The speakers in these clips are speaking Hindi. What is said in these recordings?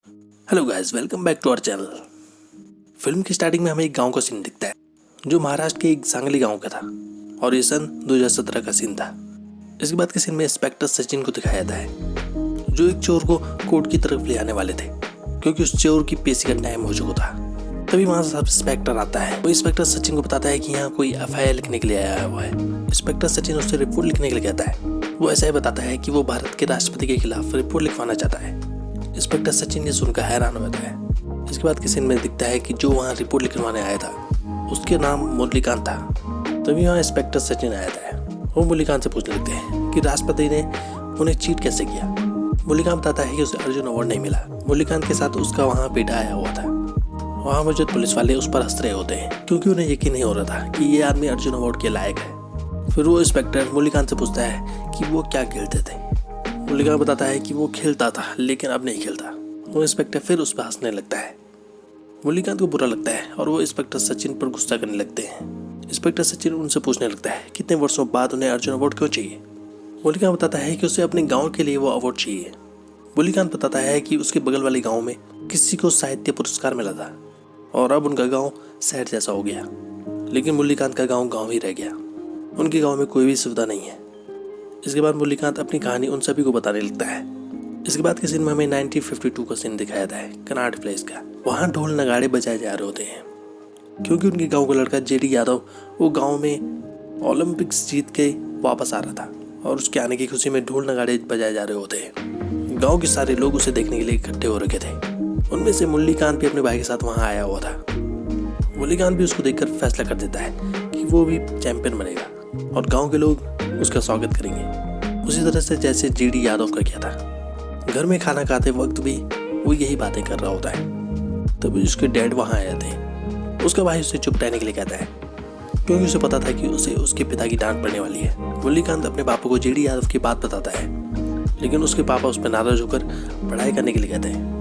Hello guys, welcome back to our channel. Film की स्टार्टिंग में हमें एक गांव का सीन दिखता है जो महाराष्ट्र के एक सांगली गांव का था और ये सन 2017 का सीन था। इसके बाद के सीन में इंस्पेक्टर सचिन को दिखाया जाता है जो एक चोर को कोर्ट की तरफ ले आने वाले थे क्योंकि उस चोर की पेशी का टाइम हो चुका था। तभी वहां सब इंस्पेक्टर आता है। वो इंस्पेक्टर सचिन को बताता है कि यहाँ कोई FIR लिखने के लिए आया हुआ है। इंस्पेक्टर सचिन उससे रिपोर्ट लिखने के लिए कहता है। वो ऐसा ही बताता है कि वो भारत के राष्ट्रपति के खिलाफ रिपोर्ट लिखवाना चाहता है। इंस्पेक्टर सचिन ये सुनकर हैरान हो जाता है। इसके बाद के सीन में दिखता है कि जो वहाँ रिपोर्ट लिखवाने आया था उसके नाम मुरलीकांत था। तभी वहाँ इंस्पेक्टर सचिन आया था। वो मुरलीकांत से पूछने लगते हैं कि राष्ट्रपति ने उन्हें चीट कैसे किया। मुरलीकांत बताता है कि उसे अर्जुन अवार्ड नहीं मिला। मुरलीकांत के साथ उसका वहाँ बेटा आया हुआ था। वहाँ मौजूद पुलिस वाले उस पर हंस रहे होते हैं क्योंकि उन्हें यकीन नहीं हो रहा था कि ये आदमी अर्जुन अवार्ड के लायक है। फिर वो इंस्पेक्टर मुरलीकांत से पूछता है कि वो क्या खेलते थे। मुरलीकांत बताता है कि वो खेलता था लेकिन अब नहीं खेलता। वो इंस्पेक्टर फिर उस पर हंसने लगता है। मुरलीकांत को बुरा लगता है और वो इंस्पेक्टर सचिन पर गुस्सा करने लगते हैं। इंस्पेक्टर सचिन उनसे पूछने लगता है कितने वर्षों बाद उन्हें अर्जुन अवार्ड क्यों चाहिए। मुरलीकांत बताता है कि उसे अपने गाँव के लिए वो अवार्ड चाहिए। मुरलीकांत बताता है कि उसके बगल वाले गाँव में किसी को साहित्य पुरस्कार मिला था और अब उनका गाँव शहर जैसा हो गया, लेकिन मुरलीकांत का गाँव गाँव ही रह गया। उनके गाँव में कोई भी सुविधा नहीं है। इसके बाद मुरलीकांत अपनी कहानी उन सभी को बताने लगता है। इसके बाद के सीन में हमें 1952 का सीन दिखाया जाता है, कनाट प्लेस का। वहाँ ढोल नगाड़े बजाए जा रहे होते हैं क्योंकि उनके गांव का लड़का JD यादव वो गांव में ओलंपिक्स जीत के वापस आ रहा था और उसके आने की खुशी में ढोल नगाड़े बजाए जा रहे होते हैं। गाँव के सारे लोग उसे देखने के लिए इकट्ठे हो रखे थे। उनमें से मुरलीकांत भी अपने भाई के साथ वहाँ आया हुआ था। मुरलीकांत भी उसको देखकर फैसला कर देता है कि वो भी चैंपियन बनेगा और गाँव के लोग उसका स्वागत करेंगे उसी तरह से जैसे JD यादव का किया था। घर में खाना खाते वक्त भी वो यही बातें कर रहा होता है। तभी उसके डैड वहाँ आए थे। उसका भाई उसे चुप रहने के लिए कहता है क्योंकि उसे पता था कि उसे उसके पिता की डांट पड़ने वाली है। मुरलीकांत अपने पापा को JD यादव की बात बताता है लेकिन उसके पापा उस पर नाराज होकर पढ़ाई करने के लिए कहते हैं।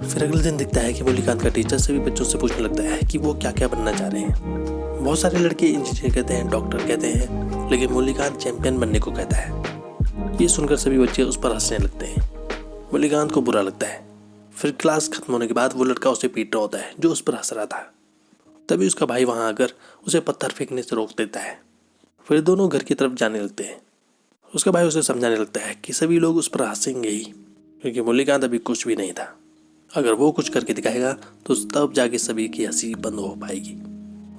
फिर अगले दिन दिखता है कि मुरलीकांत का टीचर सभी बच्चों से पूछने लगता है कि वो क्या क्या बनना चाह रहे हैं। बहुत सारे लड़के इंजीनियर कहते हैं, डॉक्टर कहते हैं, लेकिन मुरलीकांत चैंपियन बनने को कहता है। ये सुनकर सभी बच्चे उस पर हंसने लगते हैं। मुरलीकांत को बुरा लगता है। फिर क्लास खत्म होने के बाद वो लड़का उसे पीट रहा होता है जो उस पर हंस रहा था। तभी उसका भाई वहां आकर उसे पत्थर फेंकने से रोक देता है। फिर दोनों घर की तरफ जाने लगते हैं। उसका भाई उसे समझाने लगता है कि सभी लोग उस पर हंसेंगे ही क्योंकि मुरलीकांत अभी कुछ भी नहीं था। अगर वो कुछ करके दिखाएगा तो तब जाके सभी की हंसी बंद हो पाएगी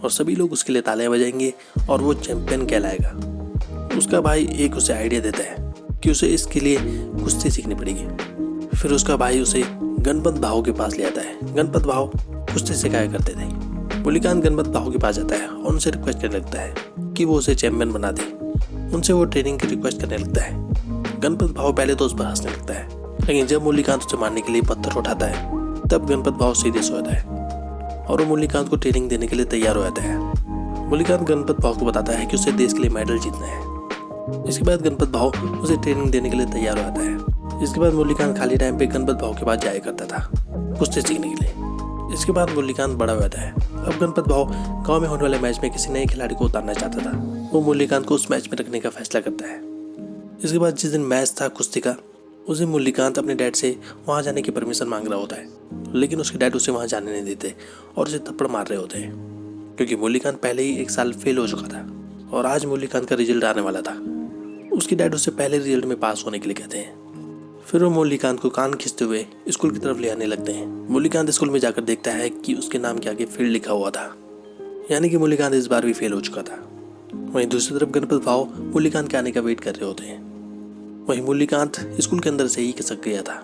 और सभी लोग उसके लिए तालियां बजाएंगे और वो चैंपियन कहलाएगा। उसका भाई एक उसे आइडिया देता है कि उसे इसके लिए कुश्ती सीखनी पड़ेगी। फिर उसका भाई उसे गणपत भाव के पास ले आता है। गणपत भाव कुश्ती सिखाया करते थे। मुरलीकांत गणपत भाव के पास जाता है और उनसे रिक्वेस्ट करने लगता है कि वो उसे चैंपियन बना दे। उनसे वो ट्रेनिंग की रिक्वेस्ट करने लगता है। गणपत भाव पहले तो उस पर हंसने लगता है, लेकिन जब मुरलीकांत उसे मारने के लिए पत्थर उठाता है तब गणपत भाव सीरियस हो जाता है और वो मुरलीकांत को ट्रेनिंग देने के लिए तैयार हो जाता है। मुरलीकांत गणपत भाव को बताता है कि उसे देश के लिए मेडल जीतना है। इसके बाद गणपत भाव उसे ट्रेनिंग देने के लिए तैयार हो जाता है। इसके बाद मुरलीकांत खाली टाइम पे गणपत भाव के पास जाया करता था कुश्ती सीखने के लिए। इसके बाद मुरलीकांत बड़ा हो जाता है। अब गणपत भाव गाँव में होने वाले मैच में किसी नए खिलाड़ी को उतारना चाहता था। वो मुरलीकांत को उस मैच में रखने का फैसला करता है। इसके बाद जिस दिन मैच था कुश्ती का, उस दिन मुरलीकांत अपने डैड से वहाँ जाने की परमिशन मांग रहा होता है, लेकिन उसके डैड उसे वहाँ जाने नहीं देते और उसे थप्पड़ मार रहे होते हैं क्योंकि मुरलीकांत पहले ही एक साल फेल हो चुका था और आज मुरलीकांत का रिजल्ट आने वाला था। उसके डैड उसे पहले रिजल्ट में पास होने के लिए कहते हैं। फिर वो मुरलीकांत को कान खींचते हुए स्कूल की तरफ ले आने लगते हैं। मुरलीकांत स्कूल में जाकर देखता है कि उसके नाम के आगे फेल लिखा हुआ था, यानी कि मुरलीकांत इस बार भी फेल हो चुका था। वहीं दूसरी तरफ गणपत भाव मुरलीकांत के आने का वेट कर रहे होते हैं। वहीं मुरलीकांत स्कूल के अंदर से ही खिसक गया था।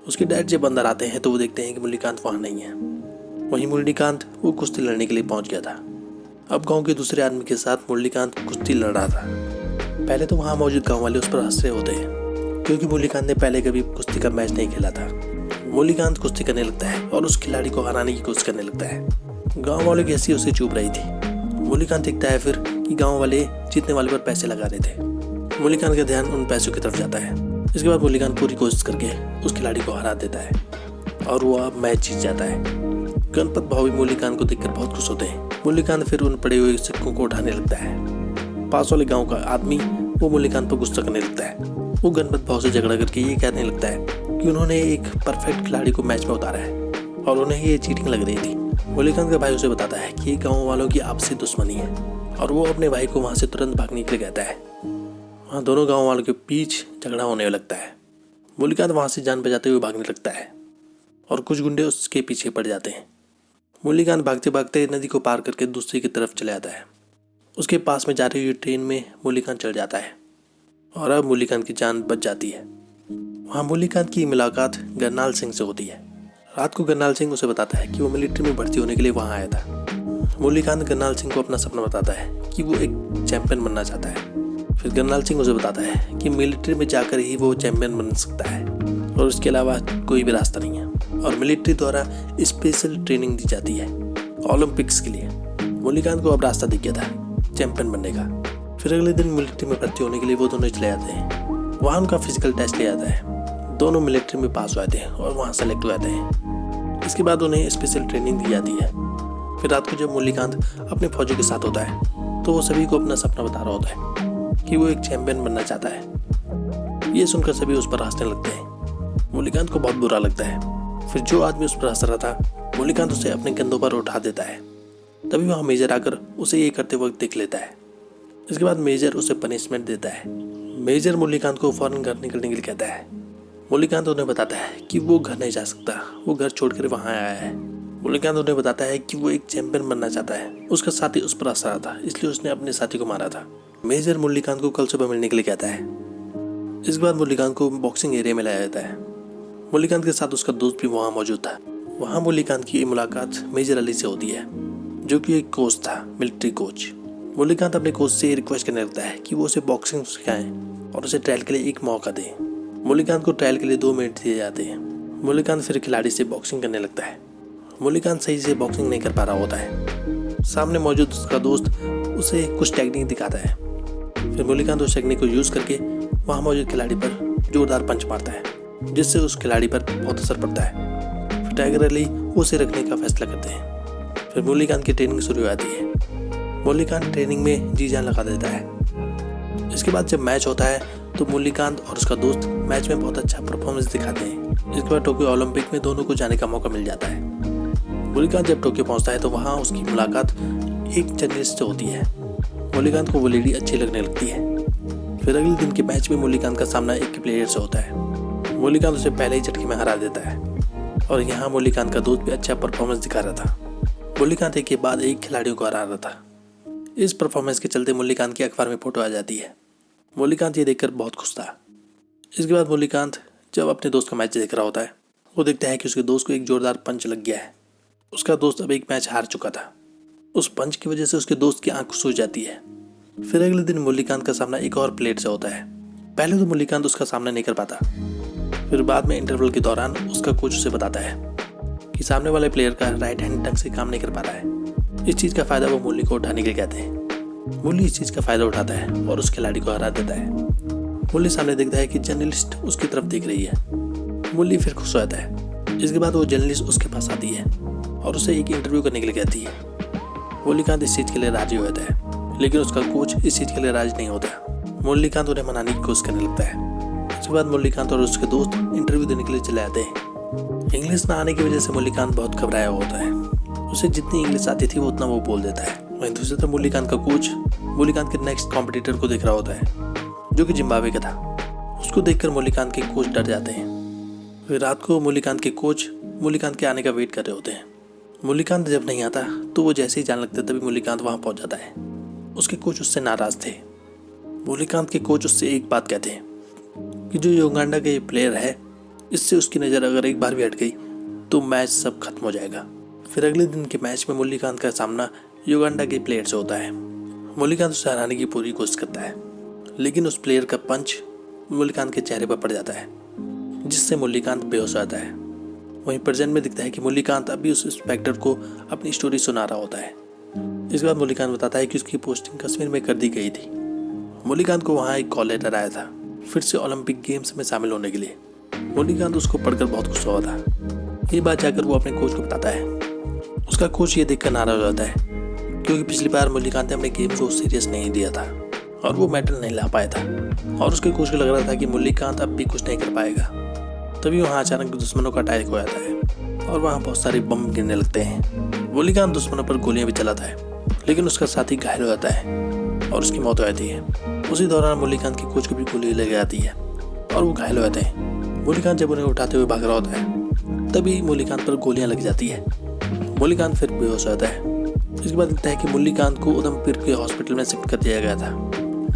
उसके डैड जब अंदर आते हैं तो वो देखते हैं कि मुरलीकांत वहाँ नहीं है। वहीं मुरलीकांत वो कुश्ती लड़ने के लिए पहुंच गया था। अब गांव के दूसरे आदमी के साथ मुरलीकांत कुश्ती लड़ रहा था। पहले तो वहाँ मौजूद गांव वाले उस पर हंस रहे होते हैं क्योंकि मुरलीकांत ने पहले कभी कुश्ती का मैच नहीं खेला था। मुरलीकांत कुश्ती करने लगता है और उस खिलाड़ी को हराने की कोशिश करने लगता है। गाँव वालों की हंसी उसे चुभ रही थी। मुरलीकांत देखता है फिर कि गाँव वाले जीतने वाले पर पैसे लगा रहे थे। मुरलीकांत का ध्यान उन पैसों की तरफ जाता है। इसके बाद मुरलीकांत पूरी कोशिश करके उस खिलाड़ी को हरा देता है और वो अब मैच जीत जाता है। गणपत भाव भी मुरलीकांत को देखकर बहुत खुश होते हैं। मुरलीकांत फिर उन पड़े हुए सिक्कों को उठाने लगता है। पास वाले गांव का आदमी वो मुरलीकांत पर गुस्सा करने लगता है। वो गणपत भाव से झगड़ा करके ये कहने लगता है कि उन्होंने एक परफेक्ट खिलाड़ी को मैच में उतारा है और उन्हें ये चीटिंग लग रही थी। मुरलीकांत का भाई उसे बताता है कि गाँव वालों की आपसी दुश्मनी है और वो अपने भाई को वहाँ से तुरंत भागने के लिए कहता है। वहाँ दोनों गाँव वालों के बीच झगड़ा होने लगता है। मुरलीकांत वहाँ से जान बचाते हुए भागने लगता है और कुछ गुंडे उसके पीछे पड़ जाते हैं। मुरलीकांत भागते भागते नदी को पार करके दूसरी की तरफ चले आता है। उसके पास में जा रही हुई ट्रेन में मुरलीकांत चढ़ जाता है और अब मुरलीकांत की जान बच जाती है। वहाँ मुरलीकांत की मुलाकात गरनाल सिंह से होती है। रात को गरनाल सिंह उसे बताता है कि वो मिलिट्री में भर्ती होने के लिए वहाँ आया था। मुरलीकांत गरनाल सिंह को अपना सपना बताता है कि वो एक चैंपियन बनना चाहता है। फिर गरनाल सिंह उसे बताता है कि मिलिट्री में जाकर ही वो चैंपियन बन सकता है और उसके अलावा कोई भी रास्ता नहीं है और मिलिट्री द्वारा स्पेशल ट्रेनिंग दी जाती है ओलंपिक्स के लिए। मुरलीकांत को अब रास्ता दिख गया था चैंपियन बनने का। फिर अगले दिन मिलिट्री में भर्ती होने के लिए वो दोनों चले जाते हैं। वहाँ उनका फिजिकल टेस्ट लिया जाता है। दोनों मिलिट्री में पास हो जाते हैं और वहाँ सेलेक्ट हो जाते हैं। इसके बाद उन्हें स्पेशल ट्रेनिंग दी जाती है। फिर रात को जब मुरलीकांत अपने फौजियों के साथ होता है तो वो सभी को अपना सपना बता रहा होता है कि वो एक चैंपियन बनना चाहता है। ये सुनकर सभी उस पर हंसने लगते हैं। मुरलीकांत को बहुत बुरा लगता है। फिर जो आदमी उस पर हंस रहा था मुरलीकांत उसे अपने कंधों पर उठा देता है। तभी वहाँ मेजर आकर उसे ये करते वक्त देख लेता है। इसके बाद मेजर उसे पनिशमेंट देता है। मेजर मुरलीकांत को फौरन घर निकलने के लिए कहता है। मुरलीकांत उन्हें बताता है कि वो घर नहीं जा सकता, वो घर छोड़कर वहाँ आया है। मुरलीकांत उन्हें बताता है कि वो एक चैंपियन बनना चाहता है। उसका साथी उस पर हंस रहा था इसलिए उसने अपने साथी को मारा था। मेजर मुरलीकांत को कल सुबह मिलने के लिए कहता है। इसके बाद मुरलीकांत को बॉक्सिंग एरिया में लाया जाता है। मुरलीकांत के साथ उसका दोस्त भी वहाँ मौजूद था। वहाँ मुरलीकांत की मुलाकात मेजर अली से होती है जो कि एक कोच था, मिलिट्री कोच। मुरलीकांत अपने कोच से रिक्वेस्ट करने लगता है कि वो उसे बॉक्सिंग सिखाएं और उसे ट्रायल के लिए एक मौका दें। मुरलीकांत को ट्रायल के लिए 2 मिनट दिए जाते हैं। मुरलीकांत फिर खिलाड़ी से बॉक्सिंग करने लगता है। मुरलीकांत सही से बॉक्सिंग नहीं कर पा रहा होता है। सामने मौजूद उसका दोस्त उसे कुछ टेक्निक दिखाता है। फिर मुरलीकांत उस टेक्निक को यूज करके वहाँ मौजूद खिलाड़ी पर जोरदार पंच मारता है जिससे उस खिलाड़ी पर बहुत असर पड़ता है। फिर टाइगर अली उसे रखने का फैसला करते हैं। फिर मुरलीकांत की ट्रेनिंग शुरू हो जाती है। मुरलीकांत ट्रेनिंग में जी जान लगा देता है। इसके बाद जब मैच होता है तो मुरलीकांत और उसका दोस्त मैच में बहुत अच्छा परफॉर्मेंस दिखाते हैं। इसके बाद टोक्यो ओलंपिक में दोनों को जाने का मौका मिल जाता है। मुरलीकांत जब टोक्यो पहुंचता है तो वहाँ उसकी मुलाकात एक जर्नलिस्ट से होती है। मुरलीकांत को वो लेडी अच्छी लगने लगती है। फिर अगले दिन के मैच में मुरलीकांत का सामना एक प्लेयर से होता है। मुरलीकांत उसे पहले ही झटके में हरा देता है और यहाँ मुरलीकांत का दोस्त भी अच्छा परफॉर्मेंस दिखा रहा था। मुरलीकांत एक के बाद एक खिलाड़ियों को हरा रहा था। इस परफॉर्मेंस के चलते मुरलीकांत की अखबार में फोटो आ जाती है। मुरलीकांत ये देखकर बहुत खुश था। इसके बाद मुरलीकांत जब अपने दोस्त का मैच देख रहा होता है वो देखता है कि उसके दोस्त को एक जोरदार पंच लग गया है। उसका दोस्त अब एक मैच हार चुका था। उस पंच की वजह से उसके दोस्त की आंख सूज जाती है। फिर अगले दिन मुरलीकांत का सामना एक और प्लेयर से होता है। पहले तो मुरलीकांत उसका सामना नहीं कर पाता। फिर बाद में इंटरवल के दौरान उसका कोच उसे बताता है कि सामने वाले प्लेयर का राइट हैंड ढंग से काम नहीं कर पा रहा है। इस चीज़ का फायदा वो मुरली को उठाने के लिए कहते हैं। मुरली इस चीज़ का फायदा उठाता है और उस खिलाड़ी को हरा देता है। मुरली सामने देखता है कि जर्नलिस्ट उसकी तरफ देख रही है। मुरली फिर खुश हो जाता है। इसके बाद वो जर्नलिस्ट उसके पास आती है और उसे एक इंटरव्यू करने के लिए कहती है। मुरलीकांत इस चीज़ के लिए राजी हो जाता है लेकिन उसका कोच इस चीज़ के लिए राजी नहीं होता। मुरलीकांत उन्हें मनाने की कोशिश करने लगता है। उसके बाद मुरलीकांत और उसके दोस्त इंटरव्यू देने के लिए चले जाते हैं। इंग्लिश ना आने की वजह से मुरलीकांत बहुत घबराया होता है। उसे जितनी इंग्लिश आती थी वो उतना वो बोल देता है। वहीं दूसरी तरफ मुरलीकांत का कोच मुरलीकांत के नेक्स्ट कॉम्पिटिटर को देख रहा होता है जो कि जिम्बाब्वे का था। उसको देखकर मुरलीकांत के कोच डर जाते हैं। फिर रात को मुरलीकांत के कोच मुरलीकांत के आने का वेट कर रहे होते हैं। मुरलीकांत जब नहीं आता तो वो जैसे ही जाने लगते तभी मुरलीकांत वहाँ पहुँच जाता है। उसके कोच उससे नाराज थे। मुरलीकांत के कोच उससे एक बात कहते हैं कि जो युगांडा का ये प्लेयर है इससे उसकी नज़र अगर एक बार भी हट गई तो मैच सब खत्म हो जाएगा। फिर अगले दिन के मैच में मुरलीकांत का सामना युगांडा के प्लेयर से होता है। मुरलीकांत उसे हराने की पूरी कोशिश करता है लेकिन उस प्लेयर का पंच मुरलीकांत के चेहरे पर पड़ जाता है जिससे मुरलीकांत बेहोश हो जाता है। वहीं प्रेजेंट में दिखता है कि मुरलीकांत अभी उस इंस्पेक्टर को अपनी स्टोरी सुना रहा होता है। इसके बाद मुरलीकांत बताता है कि उसकी पोस्टिंग कश्मीर में कर दी गई थी। मुरलीकांत को वहाँ एक कॉल लेटर आया था फिर से ओलंपिक गेम्स में शामिल होने के लिए। मुरलीकांत उसको पढ़कर बहुत खुश हुआ था। ये बात जाकर वो अपने कोच को बताता है। उसका कोच ये देखकर नाराज हो जाता है क्योंकि पिछली बार मुरलीकांत ने अपने गेम को सीरियस नहीं दिया था और वो मेडल नहीं ला पाया था और उसके कोच को लग रहा था कि मुरलीकांत अब भी कुछ नहीं कर पाएगा। तभी वहाँ अचानक दुश्मनों का अटैक हो जाता है और वहाँ बहुत सारे बम गिरने लगते हैं। मूलीकांत दुश्मनों पर गोलियां भी चलाता है, लेकिन उसका साथी घायल हो जाता है और उसकी मौत हो जाती है। उसी दौरान मूलीकांत की कोच को भी गोली लग जाती है और वो घायल हो जाते हैं। मूलीकांत जब उन्हें उठाते हुए भाग रहा होता है, तभी मूलीकांत पर गोलियां लग जाती है। मूलीकांत फिर बेहोश हो जाता है। इसके बाद दिखता है कि मूलीकांत को उधमपुर के हॉस्पिटल में शिफ्ट कर दिया गया था।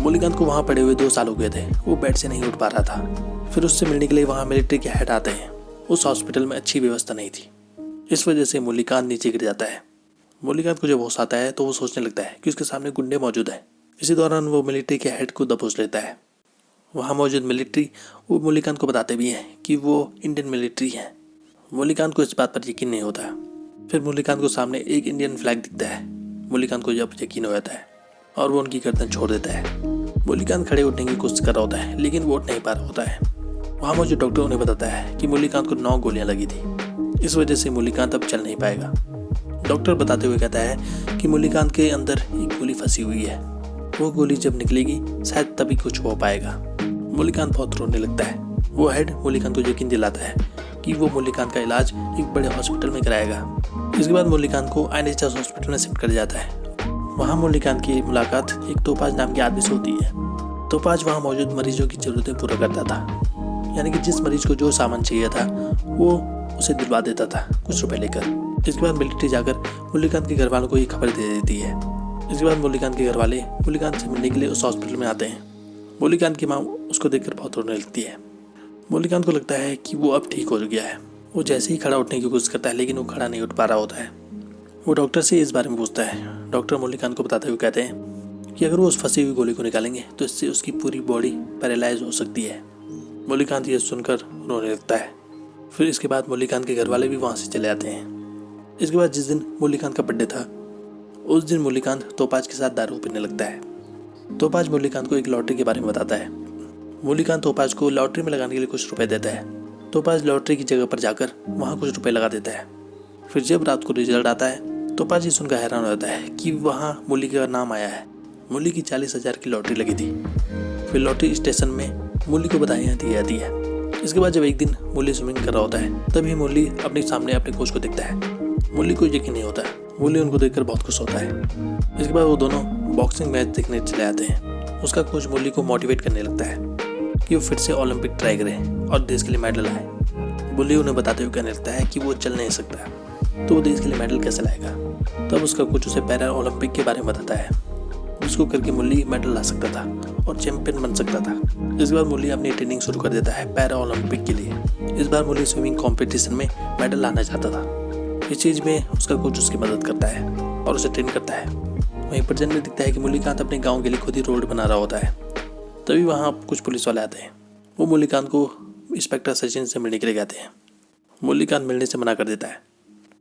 मूलीकांत को वहाँ पड़े हुए 2 साल हो गए थे, वो बेड से नहीं उठ पा रहा था। फिर उससे मिलने के लिए वहाँ मिलिट्री के हेड आते हैं। उस हॉस्पिटल में अच्छी व्यवस्था नहीं थी, इस वजह से मूलीकांत नीचे गिर जाता है। मूलीकांत को जब होश आता है तो वो सोचने लगता है कि उसके सामने गुंडे मौजूद हैं। इसी दौरान वो मिलिट्री के हेड को दबोच लेता है। वहाँ मौजूद मिलिट्री वो मूलीकांत को बताते भी हैं कि वो इंडियन मिलिट्री है। मूलीकांत को इस बात पर यकीन नहीं होता। फिर मूलीकांत को सामने एक इंडियन फ्लैग दिखता है। मूलीकांत को जब यकीन हो जाता है और वो उनकी गर्दन छोड़ देता है। मूलीकांत खड़े उठने की कोशिश कर रहा होता है, लेकिन वो उठ नहीं पा रहा होता है। वहाँ मौजूद डॉक्टर उन्हें बताता है कि मूलीकांत को 9 गोलियां लगी थी, इस वजह से मूलीकांत अब चल नहीं पाएगा। डॉक्टर बताते हुए कहता है कि मूलीकांत के अंदर एक गोली फंसी हुई है, वो गोली जब निकलेगी शायद तभी कुछ हो पाएगा। मूलीकांत बहुत रोने लगता है। वो हेड मूलीकांत को यकीन दिलाता है कि वो मूलीकांत का इलाज एक बड़े हॉस्पिटल में कराएगा। इसके बाद मूलीकांत को NHS हॉस्पिटल में शिफ्ट कर जाता है। वहाँ मूलीकांत की मुलाकात एक तोपाज नाम के आदमी से होती है। तोपाज वहाँ मौजूद मरीजों की जरूरतें पूरा करता था, यानी कि जिस मरीज को जो सामान चाहिए था वो उसे दिलवा देता था कुछ रुपए लेकर। इसके बाद मिलिट्री जाकर मूलीकांत के घर वालों को ये खबर दे देती है। इसके बाद मूलीकांत के घर वाले मूलीकांत से मिलने के लिए उस हॉस्पिटल में आते हैं। मूलीकांत की माँ उसको देखकर बहुत रोने लगती है। मूलीकांत को लगता है कि वो अब ठीक हो गया है। वो जैसे ही खड़ा उठने की कोशिश करता है, लेकिन वो खड़ा नहीं उठ पा रहा होता है। वो डॉक्टर से इस बारे में पूछता है। डॉक्टर मूलीकांत को बताते हुए कहते हैं कि अगर वो उस फंसी हुई गोली को निकालेंगे तो इससे उसकी पूरी बॉडी पैरालाइज हो सकती है। मूलीकांत ये सुनकर रोने लगता है। फिर इसके बाद मूलीकांत के घर वाले भी वहाँ से चले आते हैं। इसके बाद जिस दिन मूलीकांत का बर्थडे था, उस दिन मूलीकांत तोपाज के साथ दारू पीने लगता है। तोपाज मूलीकांत को एक लॉटरी के बारे में बताता है। मूलीकांत तोपाज को लॉटरी में लगाने के लिए कुछ रुपए देता है। तोपाज लॉटरी की जगह पर जाकर वहाँ कुछ रुपए लगा देता है। फिर जब रात को रिजल्ट आता है, तोपाज ये सुनकर हैरान हो जाता है कि वहाँ मूली का नाम आया है। मूली की 40,000 की लॉटरी लगी थी। फिर लॉटरी स्टेशन में मूली को बधाइयाँ दी जाती है। इसके बाद जब एक दिन मूली स्विमिंग कर रहा होता है, तभी मूली अपने सामने अपने कोच को देखता है। मूली को यकीन नहीं होता। मूली उनको देखकर बहुत खुश होता है। इसके बाद वो दोनों बॉक्सिंग मैच देखने चले आते हैं। उसका कोच मूली को मोटिवेट करने लगता है कि वो फिर से ओलंपिक ट्राई करे और देश के लिए मेडल लाए। मूली उन्हें बताते हुए कहने लगता है कि वो चल नहीं सकता, तो वो देश के लिए मेडल कैसे लाएगा। तब उसका कोच उसे पैरा ओलंपिक के बारे में बताता है, जिसको करके मूली मेडल ला सकता था और चैंपियन बन सकता था। इसके बाद मूली अपनी ट्रेनिंग शुरू कर देता है पैरा ओलंपिक के लिए। इस बार मूली स्विमिंग कंपटीशन में मेडल लाना चाहता था। इस चीज़ में उसका कोच उसकी मदद करता है और उसे ट्रेन करता है। वहीं प्रेजेंट में दिखता है कि मूलीकांत अपने गाँव के लिए खुद ही रोड बना रहा होता है। तभी वहाँ कुछ पुलिस वाले आते हैं। वो मूलीकांत को इंस्पेक्टर सचिन से मिलने के लिए कहते हैं। मूलीकांत मिलने से मना कर देता है।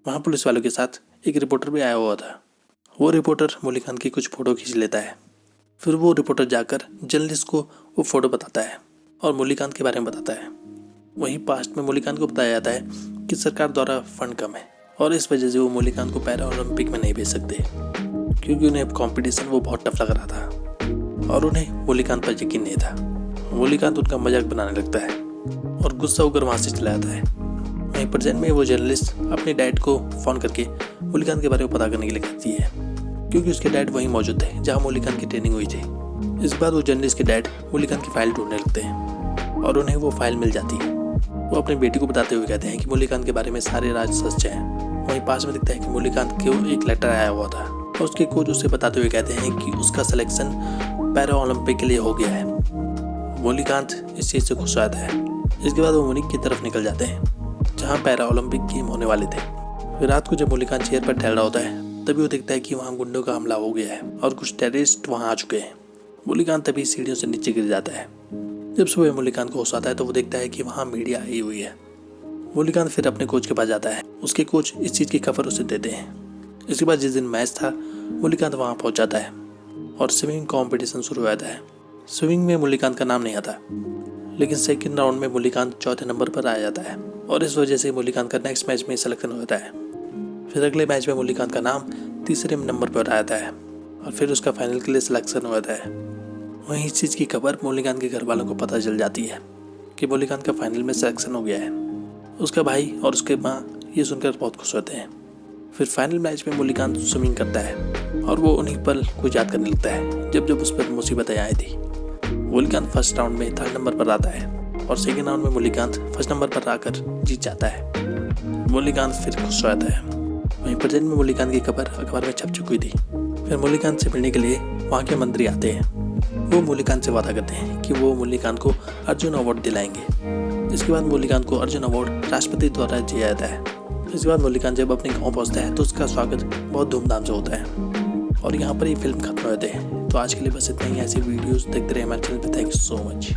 वहाँ पुलिस वालों के साथ एक रिपोर्टर भी आया हुआ था। वो रिपोर्टर मूलीकांत की कुछ फ़ोटो खींच लेता है। फिर वो रिपोर्टर जाकर जर्नलिस्ट को वो फ़ोटो बताता है और मूलीकांत के बारे में बताता है। वहीं पास्ट में मूलीकांत को बताया जाता है कि सरकार द्वारा फंड कम है और इस वजह से वो मूलीकांत को पैरा ओलंपिक में नहीं भेज सकते, क्योंकि उन्हें कंपटीशन वो बहुत टफ लग रहा था और उन्हें मूलीकांत पर यकीन नहीं था। मूलीकांत उनका मजाक बनाने लगता है और गुस्सा होकर वहाँ से चला जाता है। वहीं प्रेजेंट में वो जर्नलिस्ट अपने डैड को फ़ोन करके मूलीकांत के बारे में पता करने के लिए कहती है, क्योंकि उसके डैड वहीं मौजूद थे जहाँ मूलीकांत की ट्रेनिंग हुई थी। इस बार वो जर्नलिस्ट के डैड मूलीकांत की फाइल ढूंढने लगते हैं और उन्हें वो फाइल मिल जाती है। वो अपनी बेटी को बताते हुए कहते हैं कि मूलीकांत के बारे में सारे राज सच हैं। वहीं पास में दिखता है कि मूलीकांत को एक लेटर आया हुआ था और उसके कोच उसे बताते हुए कहते हैं कि उसका सिलेक्शन पैरा ओलंपिक के लिए हो गया है। मूलीकांत इस चीज़ से खुश आता है। इसके बाद वो मुनिक की तरफ निकल जाते हैं जहाँ पैरा ओलंपिक गेम होने वाले थे। फिर रात को जब मूलीकांत चेयर पर टहल रहा होता है, तभी वो देखता है कि वहाँ गुंडों का हमला हो गया है और कुछ टेररिस्ट वहाँ आ चुके हैं। मूलीकांत तभी सीढ़ियों से नीचे गिर जाता है। जब सुबह मूलीकांत को होश आता है तो वो देखता है कि वहाँ मीडिया आई हुई है। मूलीकांत फिर अपने कोच के पास जाता है। उसके कोच इस चीज़ की खबर उसे देते हैं। इसके बाद जिस दिन मैच था, मूलीकांत वहाँ पहुँच जाता है और स्विमिंग कॉम्पिटिशन शुरू हो जाता है। स्विमिंग में मूलीकांत का नाम नहीं आता, लेकिन सेकंड राउंड में मूलीकांत चौथे नंबर पर आ जाता है और इस वजह से मूलीकांत का नेक्स्ट मैच में सिलेक्शन हो जाता है। फिर अगले मैच में मूलीकांत का नाम तीसरे नंबर पर आ जाता है और फिर उसका फाइनल के लिए सिलेक्शन हो जाता है। वहीं इस चीज़ की खबर मूलीकांत के घर वालों को पता चल जाती है। कि मोलिकांत का फाइनल में सिलेक्शन हो गया है। उसका भाई और उसके माँ ये सुनकर बहुत खुश होते हैं। फिर फाइनल मैच में मोलिकांत स्विमिंग करता है और वो उन्हीं पल को याद करने लगता है जब जब उस पर मुसीबतें आई थी। मोलिकांत फर्स्ट राउंड में 3rd नंबर पर आता है और सेकेंड राउंड में मोलिकांत फर्स्ट नंबर पर आकर जीत जाता है। मोलिकांत फिर खुश हो जाता है। वहीं प्रेजेंट में मोलिकांत की खबर अखबार में छप चुकी थी। फिर मोलिकांत से मिलने के लिए वहाँ के मंत्री आते हैं। वो मोलिकांत से वादा करते हैं कि वो मोलिकांत को अर्जुन अवार्ड दिलाएंगे। इसके बाद मोलिकांत को अर्जुन अवार्ड राष्ट्रपति द्वारा दिया जाता है। इसके बाद मोलिकांत जब अपने गांव पहुंचता है तो उसका स्वागत बहुत धूमधाम से होता है। और यहाँ पर ये फिल्म खत्म हो जाती है। तो आज के लिए बस इतना ही। ऐसी वीडियोस देखते रहे हमारे चैनल पे। Thank you so much.